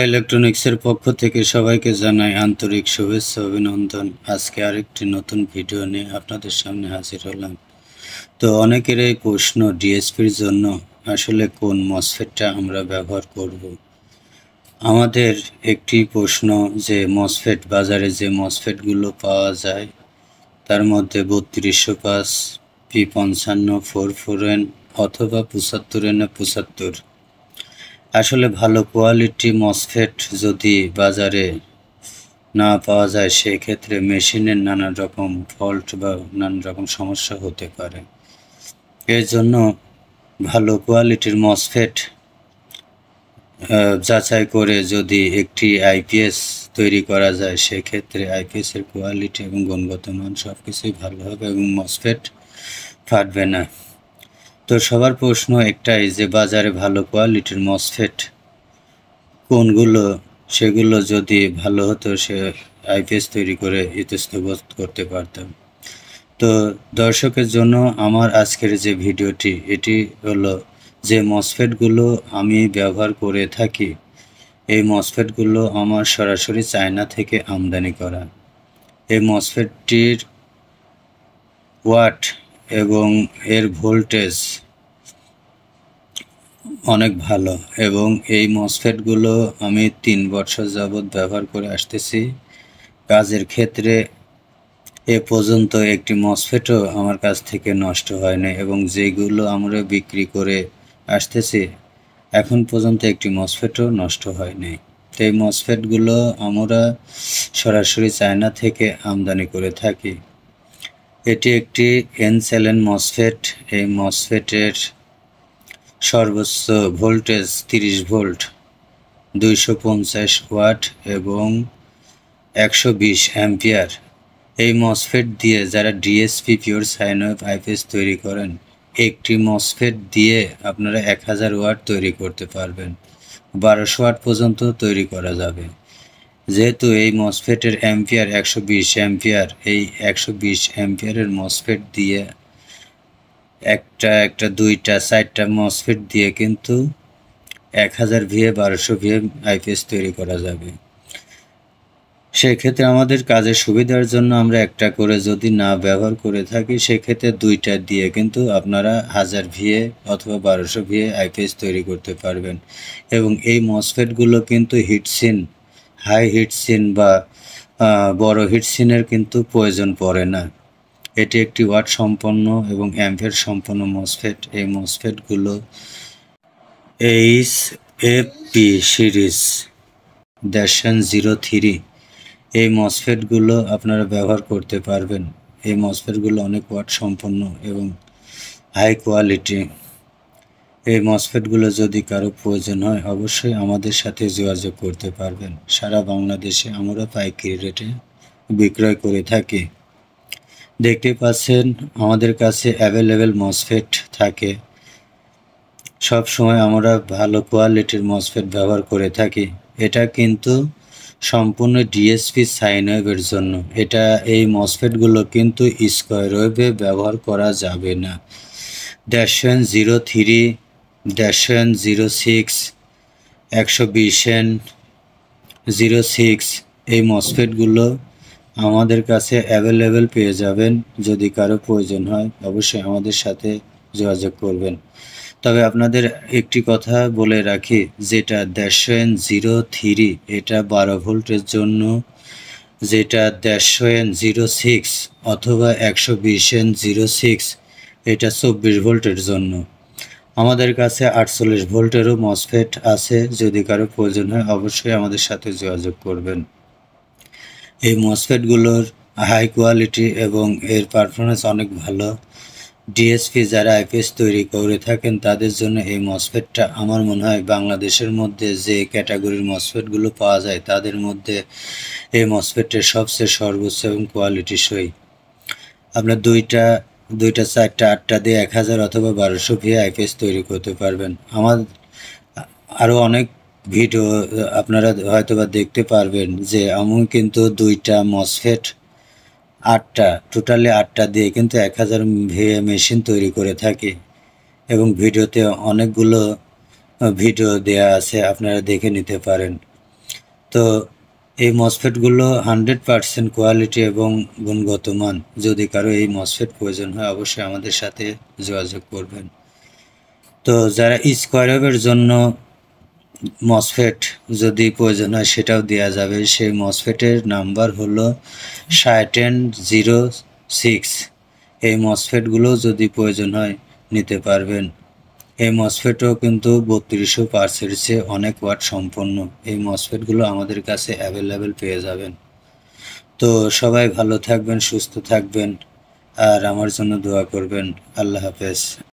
ইলেকট্রনিক্সের পক্ষ থেকে সবাইকে জানাই আন্তরিক শুভেচ্ছা অভিনন্দন। আজকে আরেকটি নতুন ভিডিও নিয়ে আপনাদের সামনে হাজির হলাম। তো অনেকের এই প্রশ্ন, ডিএসপির জন্য আসলে কোন মসফেটটা আমরা ব্যবহার করব। আমাদের একটি প্রশ্ন যে মসফেট, বাজারে যে মসফেটগুলো পাওয়া যায় তার মধ্যে 3205, P55, 44N অথবা 75N75। আসলে ভালো কোয়ালিটি মসফেট যদি বাজারে না পাওয়া যায় সেক্ষেত্রে মেশিনের নানা রকম ফল্ট বা নানা রকম সমস্যা হতে পারে। এর জন্য ভালো কোয়ালিটির মসফেট যাচাই করে যদি একটি আইপিএস তৈরি করা যায় সেক্ষেত্রে আইপিএসের কোয়ালিটি এবং গুণগত মান সব কিছুই ভালো হবে এবং মসফেট ফাটবে না। তো সবার প্রশ্ন একটাই যে বাজারে ভালো কোয়ালিটির মসফেট কোনগুলো, সেগুলো যদি ভালো হতো সে আইপিএস তৈরি করে ইতস্তত করতে পারতাম। তো দর্শকের জন্য আমার আজকের যে ভিডিওটি, এটি হলো যে মসফেটগুলো আমি ব্যবহার করে থাকি এই মসফেটগুলো আমার সরাসরি চায়না থেকে আমদানি করা। এই মসফেটটির ওয়াট এবং এর ভোল্টেজ অনেক ভালো এবং এই মসফেটগুলো আমি 3 বছর যাবৎ ব্যবহার করে আসতেছি। কাজের ক্ষেত্রে এ পর্যন্ত একটি মসফেটও আমার কাছ থেকে নষ্ট হয়নি এবং যেগুলো আমরা বিক্রি করে আসতেছি এখন পর্যন্ত একটি মসফেটও নষ্ট হয়নি। তো এই মসফেটগুলো আমরা সরাসরি চায়না থেকে আমদানি করে থাকি। এটি একটি এন-চ্যানেল মসফেট। এই মসফেটের সর্বোচ্চ ভোল্টেজ 30 ভোল্ট, 250 ওয়াট এবং 120 অ্যাম্পিয়ার। এই মসফেট দিয়ে যারা DSP pure sine wave IPS তৈরি করেন, একটি মসফেট দিয়ে আপনারা 1000 ওয়াট তৈরি করতে পারবেন, 1200 ওয়াট পর্যন্ত তৈরি করা যাবে। যেহেতু এই মসফেটের অ্যাম্পিয়ার 120 অ্যাম্পিয়ার, এই 120 অ্যাম্পিয়ারের মসফেট দিয়ে একটা 2টা 4টা মসফেট দিয়ে কিন্তু 1000 ভিএ 1200 ভিএ আইপিএস তৈরি করা যাবে। সেক্ষেত্রে আমাদের কাজের সুবিধার জন্য আমরা একটা করে যদি না ব্যবহার করে থাকি সেক্ষেত্রে 2টা দিয়ে কিন্তু আপনারা 1000 ভিএ অথবা 1200 ভিএ আইপিএস তৈরি করতে পারবেন। এবং এই মসফেটগুলো কিন্তু হিটসিন, হাই হিটসিন বা বড় হিটসিনের কিন্তু প্রয়োজন পড়ে না। এটি একটি ওয়াট সম্পন্ন এবং অ্যাম্পিয়ার সম্পন্ন মসফেট। এই মসফেটগুলো HFP সিরিজ -03 এই মসফেটগুলো আপনারা ব্যবহার করতে পারবেন। এই মসফেটগুলো অনেক ওয়াট সম্পন্ন এবং হাই কোয়ালিটি। এই মসফেটগুলো যদি কারো প্রয়োজন হয় অবশ্যই আমাদের সাথে যোগাযোগ করতে পারবেন। সারা বাংলাদেশে আমরা পাইকারি রেটে বিক্রয় করে থাকি। দেখতে পাচ্ছেন আমাদের কাছে অ্যাভেলেবেল মসফেট থাকে। সব সময় আমরা ভালো কোয়ালিটির মসফেট ব্যবহার করে থাকি। এটা কিন্তু সম্পূর্ণ ডিএসপি সাইন ওয়েভের জন্য। এই মসফেটগুলো কিন্তু স্কোয়ার ওয়েভে ব্যবহার করা যাবে না। -03, -06, 120N06 এই মসফেটগুলো আমাদের কাছে অ্যাভেলেবেল পেয়ে যাবেন। যদি কারো প্রয়োজন হয় অবশ্যই আমাদের সাথে যোগাযোগ করবেন। তবে আপনাদের একটি কথা বলে রাখি, যেটা 150N03 এটা 12 ভোল্টের জন্য, যেটা 150N06 অথবা 120N06 এটা 24 ভোল্টের জন্য। আমাদের কাছে 48 ভোল্টেরও মসফেট আছে। যদি কারো প্রয়োজন হয় অবশ্যই আমাদের সাথে যোগাযোগ করবেন। এই মসফেটগুলোর হাই কোয়ালিটি এবং এর পারফরমেন্স অনেক ভালো। ডিএসপি যারা আইপিএস তৈরি করে থাকেন তাদের জন্য এই মসফেটটা আমার মনে হয় বাংলাদেশের মধ্যে যে ক্যাটাগরির মসফেটগুলো পাওয়া যায় তাদের মধ্যে এই মসফেটের সবচেয়ে সর্বোচ্চ এবং কোয়ালিটি সই। আপনার 2টা 4টা 8টা দিয়ে 1000 অথবা 1200 ভিএ আইপিএস তৈরি করতে পারবেন। আমার আরও অনেক ভিডিও আপনারা হয়তোবা দেখতে পারবেন যে আমি কিন্তু 2টা মসফেট 8টা, টোটালি 8টা দিয়ে কিন্তু 1000 ভিএ মেশিন তৈরি করে থাকি এবং ভিডিওতে অনেকগুলো ভিডিও দেয়া আছে, আপনারা দেখে নিতে পারেন। তো এই মসফেটগুলো 100% কোয়ালিটি এবং গুণগত মান। যদি কারো এই মসফেট প্রয়োজন হয় অবশ্যই আমাদের সাথে যোগাযোগ করবেন। তো যারা স্কোয়ার ওয়েভের জন্য মসফেট যদি প্রয়োজন হয় সেটাও দেওয়া যাবে। সেই মসফেটের নাম্বার হলো 60N06। এই মসফেটগুলো যদি প্রয়োজন হয় নিতে পারবেন। এই মসফেটও কিন্তু 3200 চেয়ে অনেক ওয়াট সম্পন্ন। এই মসফেটগুলো আমাদের কাছে অ্যাভেলেবেল পেয়ে যাবেন। তো সবাই ভালো থাকবেন, সুস্থ থাকবেন, আর আমার জন্য দোয়া করবেন। আল্লাহ হাফেজ।